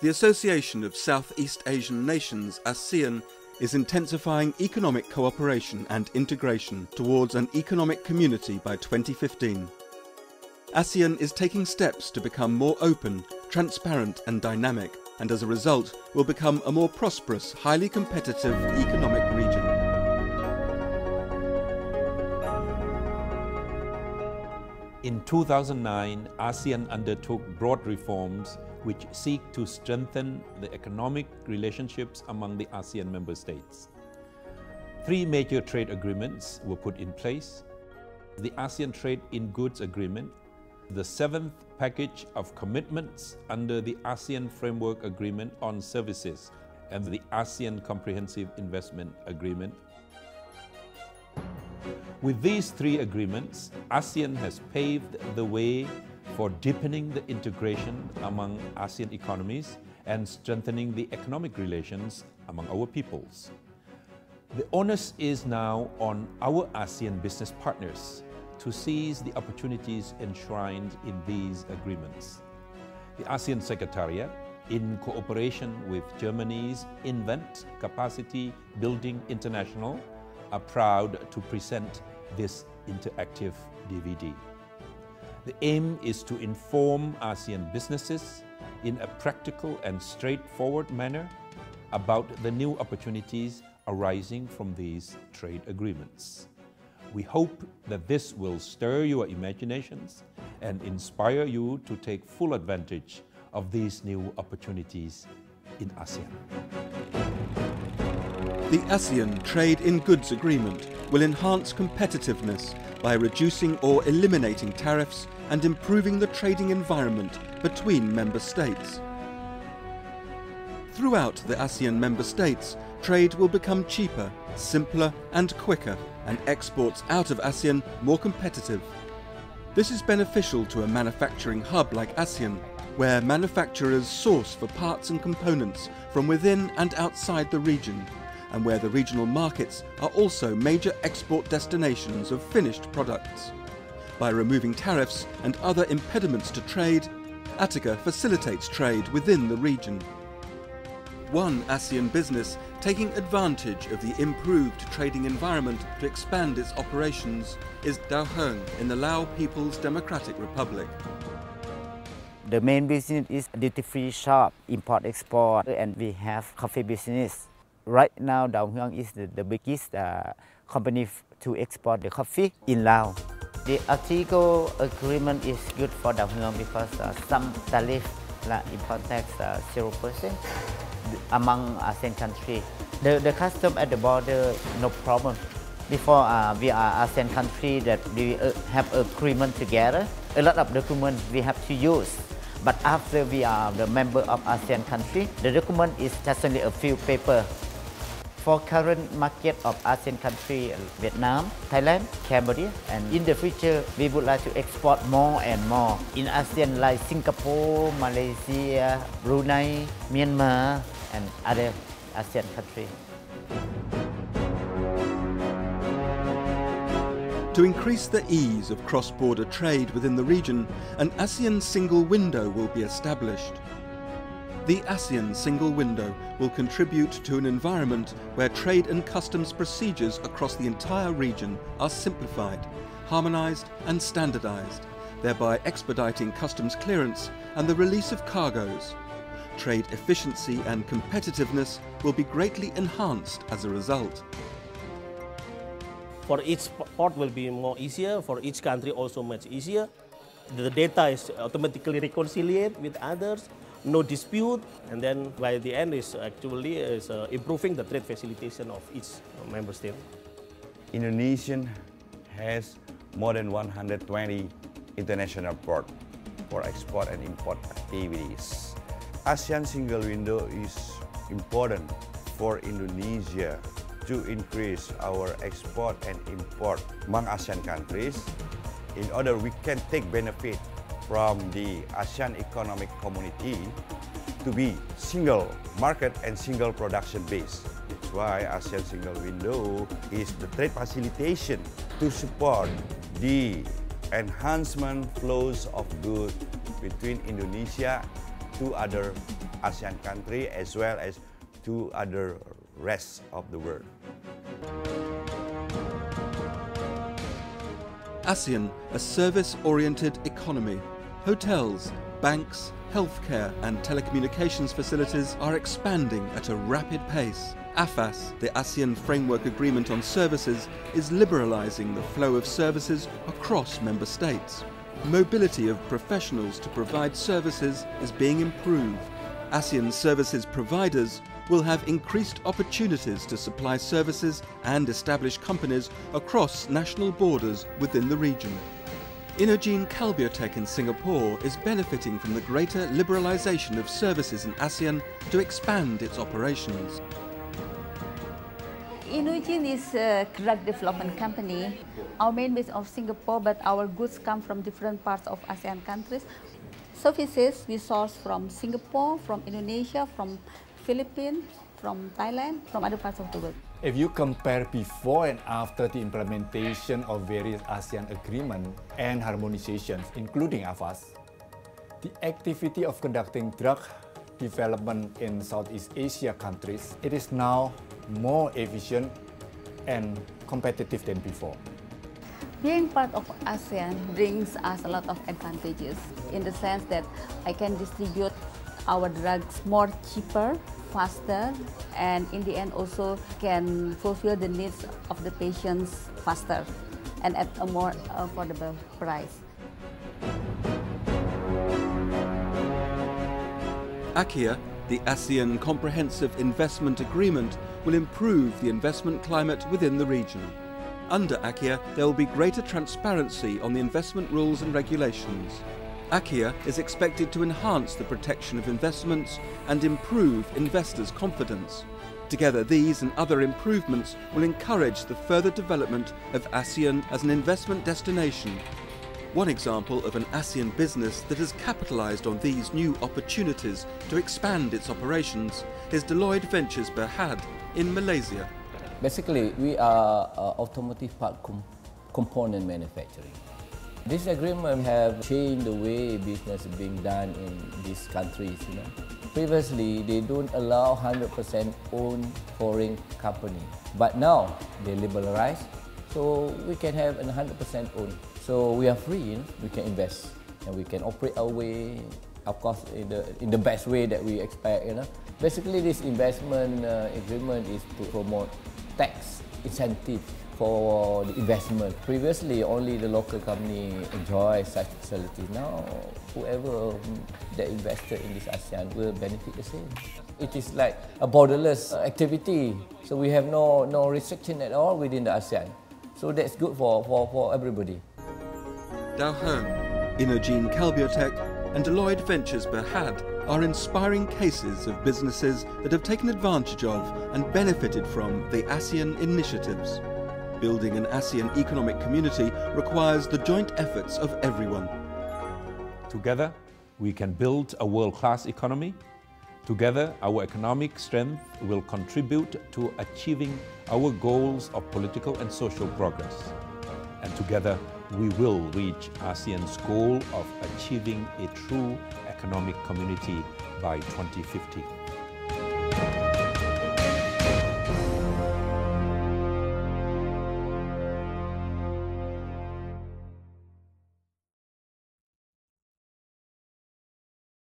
The Association of Southeast Asian Nations, ASEAN, is intensifying economic cooperation and integration towards an economic community by 2015. ASEAN is taking steps to become more open, transparent and dynamic, and as a result will become a more prosperous, highly competitive economic region. In 2009, ASEAN undertook broad reforms which seek to strengthen the economic relationships among the ASEAN member states. 3 major trade agreements were put in place: the ASEAN Trade in Goods Agreement, the 7th package of commitments under the ASEAN Framework Agreement on Services, and the ASEAN Comprehensive Investment Agreement. With these 3 agreements, ASEAN has paved the way for deepening the integration among ASEAN economies and strengthening the economic relations among our peoples. The onus is now on our ASEAN business partners to seize the opportunities enshrined in these agreements. The ASEAN Secretariat, in cooperation with Germany's Invent Capacity Building International, are proud to present this interactive DVD. The aim is to inform ASEAN businesses in a practical and straightforward manner about the new opportunities arising from these trade agreements. We hope that this will stir your imaginations and inspire you to take full advantage of these new opportunities in ASEAN. The ASEAN Trade in Goods Agreement will enhance competitiveness by reducing or eliminating tariffs and improving the trading environment between member states. Throughout the ASEAN member states, trade will become cheaper, simpler and quicker, and exports out of ASEAN more competitive. This is beneficial to a manufacturing hub like ASEAN, where manufacturers source for parts and components from within and outside the region, and where the regional markets are also major export destinations of finished products. By removing tariffs and other impediments to trade, ATICA facilitates trade within the region. One ASEAN business taking advantage of the improved trading environment to expand its operations is Dao Heng in the Lao People's Democratic Republic. The main business is duty-free shop, import-export, and we have coffee business. Right now, Dao Heng is the biggest company to export the coffee in Laos. The article agreement is good for Dao Heng because some tariff, like import tax, 0% among ASEAN countries. The custom at the border, no problem. Before we are ASEAN country that we have agreement together, a lot of documents we have to use. But after we are the member of ASEAN country, the document is just only a few paper. For current market of ASEAN country, Vietnam, Thailand, Cambodia, and in the future, we would like to export more and more in ASEAN like Singapore, Malaysia, Brunei, Myanmar, and other ASEAN countries. To increase the ease of cross-border trade within the region, an ASEAN single window will be established. The ASEAN single window will contribute to an environment where trade and customs procedures across the entire region are simplified, harmonized and standardized, thereby expediting customs clearance and the release of cargoes. Trade efficiency and competitiveness will be greatly enhanced as a result. For each port will be more easier, for each country also much easier. The data is automatically reconciliated with others, no dispute, and then by the end is actually improving the trade facilitation of each member state. Indonesia has more than 120 international ports for export and import activities. ASEAN single window is important for Indonesia to increase our export and import among ASEAN countries in order we can take benefit from the ASEAN economic community to be single market and single production base. That's why ASEAN single window is the trade facilitation to support the enhancement flows of goods between Indonesia two other ASEAN countries as well as two other rest of the world. ASEAN, a service-oriented economy. Hotels, banks, healthcare and telecommunications facilities are expanding at a rapid pace. AFAS, the ASEAN Framework Agreement on Services, is liberalising the flow of services across member states. Mobility of professionals to provide services is being improved. ASEAN services providers will have increased opportunities to supply services and establish companies across national borders within the region. Inogene Calbiotech in Singapore is benefiting from the greater liberalisation of services in ASEAN to expand its operations. Inogene is a drug development company. Our main base of Singapore, but our goods come from different parts of ASEAN countries. Services we source from Singapore, from Indonesia, from Philippines, from Thailand, from other parts of the world. If you compare before and after the implementation of various ASEAN agreements and harmonizations, including AFAS, the activity of conducting drug development in Southeast Asia countries, it is now more efficient and competitive than before. Being part of ASEAN brings us a lot of advantages in the sense that I can distribute our drugs more cheaper, faster, and in the end also can fulfill the needs of the patients faster and at a more affordable price. ACIA, the ASEAN Comprehensive Investment Agreement, will improve the investment climate within the region. Under ACIA, there will be greater transparency on the investment rules and regulations. ACIA is expected to enhance the protection of investments and improve investors' confidence. Together, these and other improvements will encourage the further development of ASEAN as an investment destination. One example of an ASEAN business that has capitalized on these new opportunities to expand its operations is Deloitte Ventures Berhad in Malaysia. Basically, we are automotive part component manufacturing. This agreement have changed the way business is being done in these countries. Previously, they don't allow 100% owned foreign company, but now they liberalize, so we can have 100% owned. So we are free. We can invest and we can operate our way, of course, in the best way that we expect. Basically, this investment agreement is to promote tax incentive for the investment. Previously, only the local company enjoy such facilities. Now, whoever that invested in this ASEAN will benefit the same. It is like a borderless activity, so we have no restriction at all within the ASEAN. So that's good for everybody. Dao Heng, Inogene Calbiotech and Deloitte Ventures Berhad are inspiring cases of businesses that have taken advantage of and benefited from the ASEAN initiatives. Building an ASEAN economic community requires the joint efforts of everyone. Together, we can build a world-class economy. Together, our economic strength will contribute to achieving our goals of political and social progress. And together, we will reach ASEAN's goal of achieving a true economic community by 2050.